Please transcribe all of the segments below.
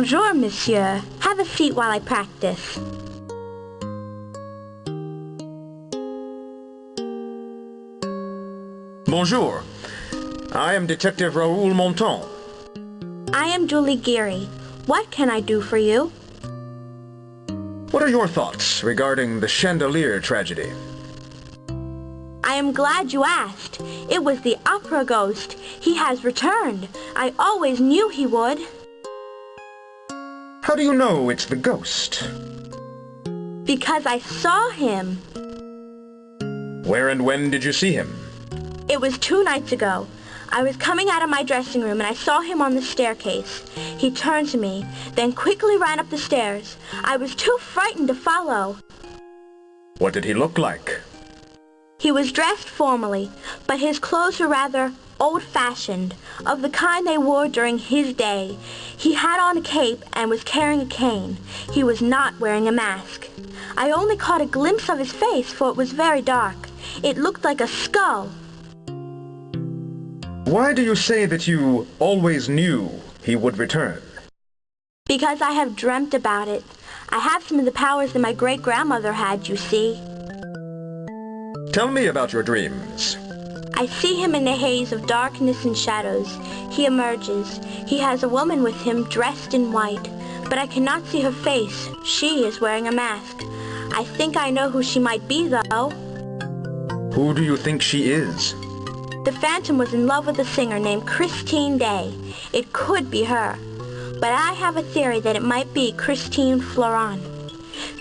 Bonjour, monsieur. Have a seat while I practice. Bonjour. I am Detective Raoul Monton. I am Julie Geary. What can I do for you? What are your thoughts regarding the chandelier tragedy? I am glad you asked. It was the opera ghost. He has returned. I always knew he would. How do you know it's the ghost? Because I saw him. Where and when did you see him? It was 2 nights ago. I was coming out of my dressing room and I saw him on the staircase. He turned to me, then quickly ran up the stairs. I was too frightened to follow. What did he look like? He was dressed formally, but his clothes were rather old-fashioned, of the kind they wore during his day. He had on a cape and was carrying a cane. He was not wearing a mask. I only caught a glimpse of his face, for it was very dark. It looked like a skull. Why do you say that you always knew he would return? Because I have dreamt about it. I have some of the powers that my great-grandmother had, you see. Tell me about your dreams. I see him in the haze of darkness and shadows. He emerges. He has a woman with him dressed in white, but I cannot see her face. She is wearing a mask. I think I know who she might be, though. Who do you think she is? The Phantom was in love with a singer named Christine Day. It could be her, but I have a theory that it might be Christine Florent.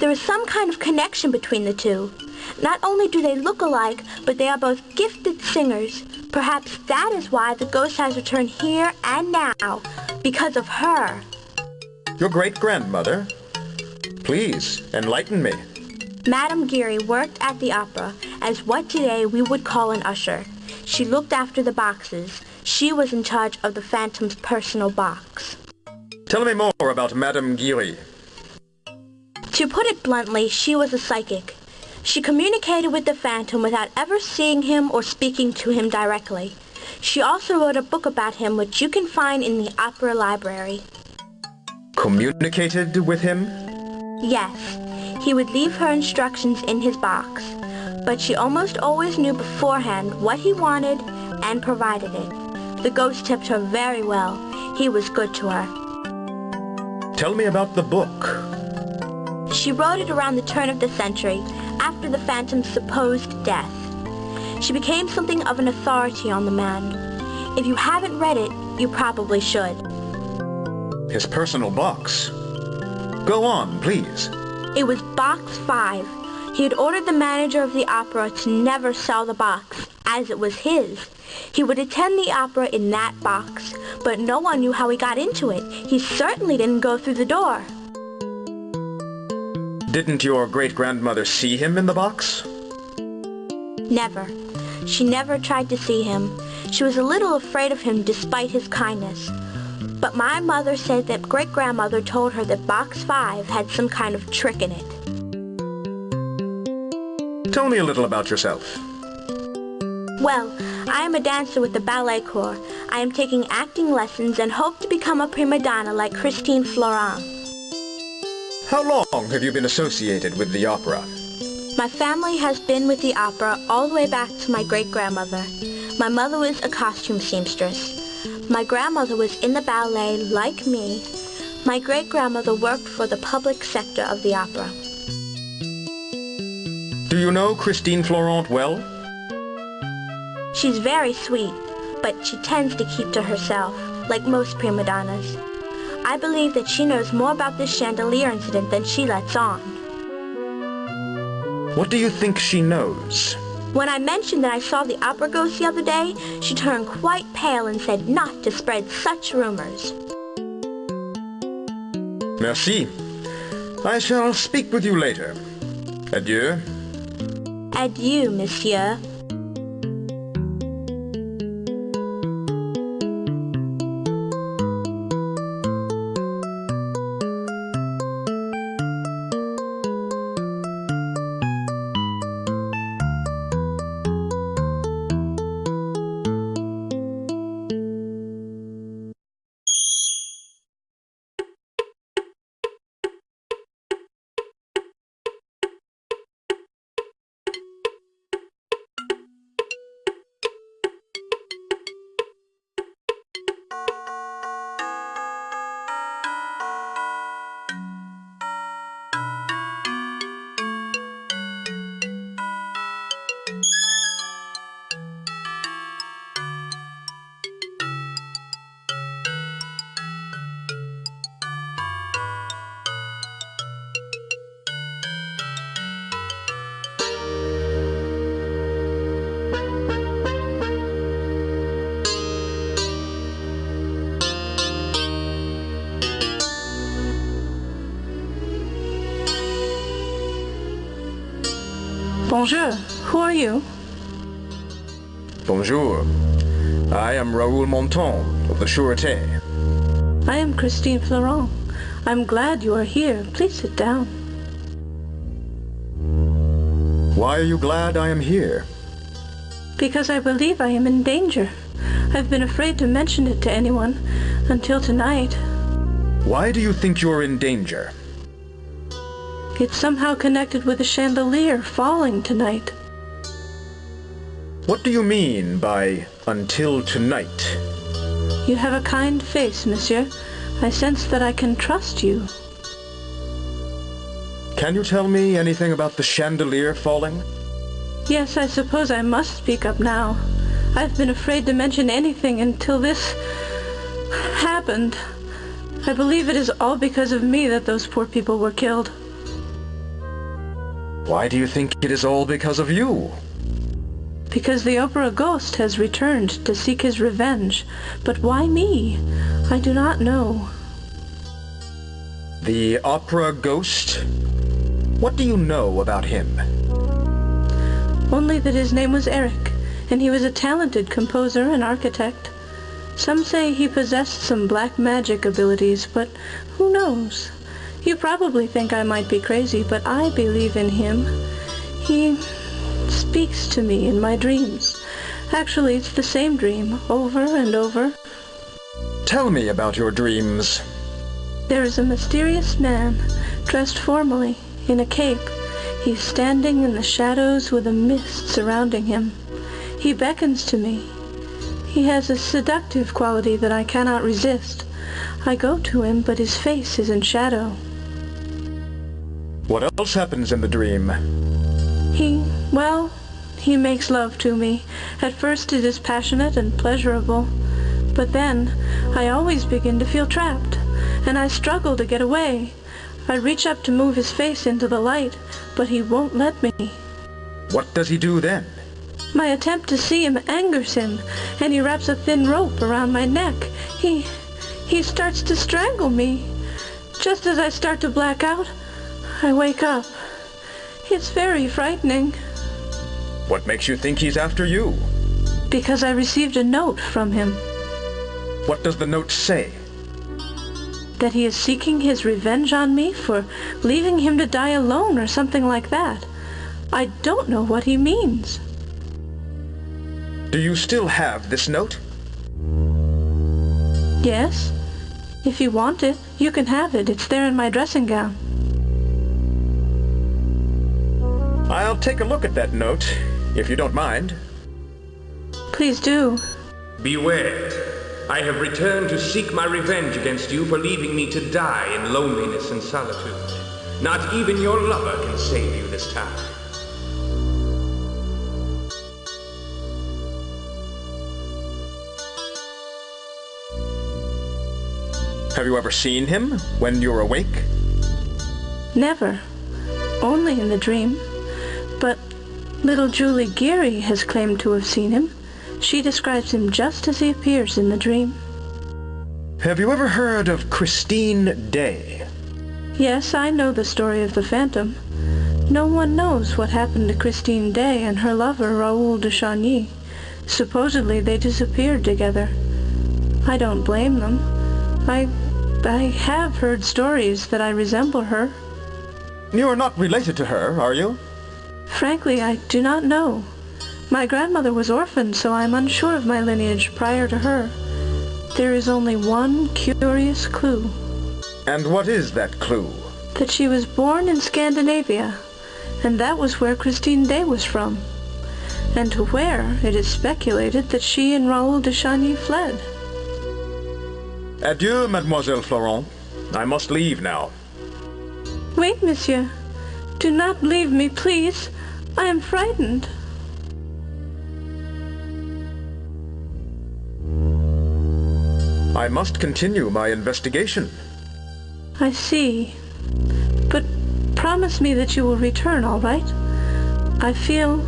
There is some kind of connection between the two. Not only do they look alike, but they are both gifted singers. Perhaps that is why the ghost has returned here and now, because of her. Your great-grandmother? Please, enlighten me. Madame Geary worked at the opera as what today we would call an usher. She looked after the boxes. She was in charge of the Phantom's personal box. Tell me more about Madame Geary. To put it bluntly, she was a psychic. She communicated with the Phantom without ever seeing him or speaking to him directly. She also wrote a book about him which you can find in the opera library. Communicated with him? Yes. He would leave her instructions in his box, but she almost always knew beforehand what he wanted and provided it. The ghost tipped her very well. He was good to her. Tell me about the book. She wrote it around the turn of the century, after the Phantom's supposed death. She became something of an authority on the man. If you haven't read it, you probably should. His personal box. Go on, please. It was Box 5. He had ordered the manager of the opera to never sell the box, as it was his. He would attend the opera in that box, but no one knew how he got into it. He certainly didn't go through the door. Didn't your great-grandmother see him in the box? Never. She never tried to see him. She was a little afraid of him despite his kindness. But my mother said that great-grandmother told her that Box 5 had some kind of trick in it. Tell me a little about yourself. Well, I am a dancer with the ballet corps. I am taking acting lessons and hope to become a prima donna like Christine Florent. How long have you been associated with the opera? My family has been with the opera all the way back to my great-grandmother. My mother was a costume seamstress. My grandmother was in the ballet like me. My great-grandmother worked for the public sector of the opera. Do you know Christine Florent well? She's very sweet, but she tends to keep to herself, like most prima donnas. I believe that she knows more about this chandelier incident than she lets on. What do you think she knows? When I mentioned that I saw the opera ghost the other day, she turned quite pale and said not to spread such rumors. Merci. I shall speak with you later. Adieu. Adieu, monsieur. Bonjour, who are you? Bonjour. I am Raoul of the Sûreté. I am Christine Florent. I'm glad you are here. Please sit down. Why are you glad I am here? Because I believe I am in danger. I've been afraid to mention it to anyone until tonight. Why do you think you're in danger? It's somehow connected with the chandelier falling tonight. What do you mean by until tonight? You have a kind face, monsieur. I sense that I can trust you. Can you tell me anything about the chandelier falling? Yes, I suppose I must speak up now. I've been afraid to mention anything until this happened. I believe it is all because of me that those poor people were killed. Why do you think it is all because of you? Because the opera ghost has returned to seek his revenge. But why me? I do not know. The opera ghost? What do you know about him? Only that his name was Eric, and he was a talented composer and architect. Some say he possessed some black magic abilities, but who knows? You probably think I might be crazy, but I believe in him. He speaks to me in my dreams. Actually, it's the same dream, over and over. Tell me about your dreams. There is a mysterious man, dressed formally, in a cape. He's standing in the shadows with a mist surrounding him. He beckons to me. He has a seductive quality that I cannot resist. I go to him, but his face is in shadow. What else happens in the dream? He makes love to me. At first it is passionate and pleasurable. But then I always begin to feel trapped, and I struggle to get away. I reach up to move his face into the light, but he won't let me. What does he do then? My attempt to see him angers him, and he wraps a thin rope around my neck. He starts to strangle me. Just as I start to black out, I wake up. It's very frightening. What makes you think he's after you? Because I received a note from him. What does the note say? That he is seeking his revenge on me for leaving him to die alone or something like that. I don't know what he means. Do you still have this note? Yes. If you want it, you can have it. It's there in my dressing gown. I'll take a look at that note, if you don't mind. Please do. Beware. I have returned to seek my revenge against you for leaving me to die in loneliness and solitude. Not even your lover can save you this time. Have you ever seen him when you're awake? Never. Only in the dream. But little Julie Geary has claimed to have seen him. She describes him just as he appears in the dream. Have you ever heard of Christine Day? Yes, I know the story of the phantom. No one knows what happened to Christine Day and her lover Raoul de Chagny. Supposedly they disappeared together. I don't blame them. I have heard stories that I resemble her. You are not related to her, are you? Frankly, I do not know. My grandmother was orphaned, so I'm unsure of my lineage prior to her. There is only one curious clue. And what is that clue? That she was born in Scandinavia, and that was where Christine Day was from. And to where it is speculated that she and Raoul de Chagny fled. Adieu, Mademoiselle Florent. I must leave now. Wait, monsieur. Do not leave me, please. I am frightened. I must continue my investigation. I see. But promise me that you will return, all right? I feel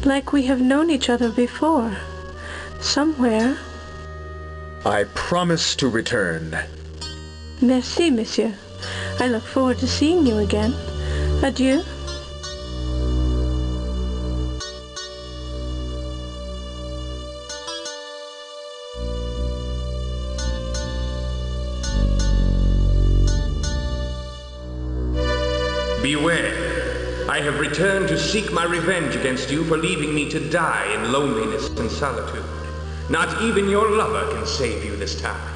like we have known each other before. Somewhere. I promise to return. Merci, monsieur. I look forward to seeing you again. Adieu. I have returned to seek my revenge against you for leaving me to die in loneliness and solitude. Not even your lover can save you this time.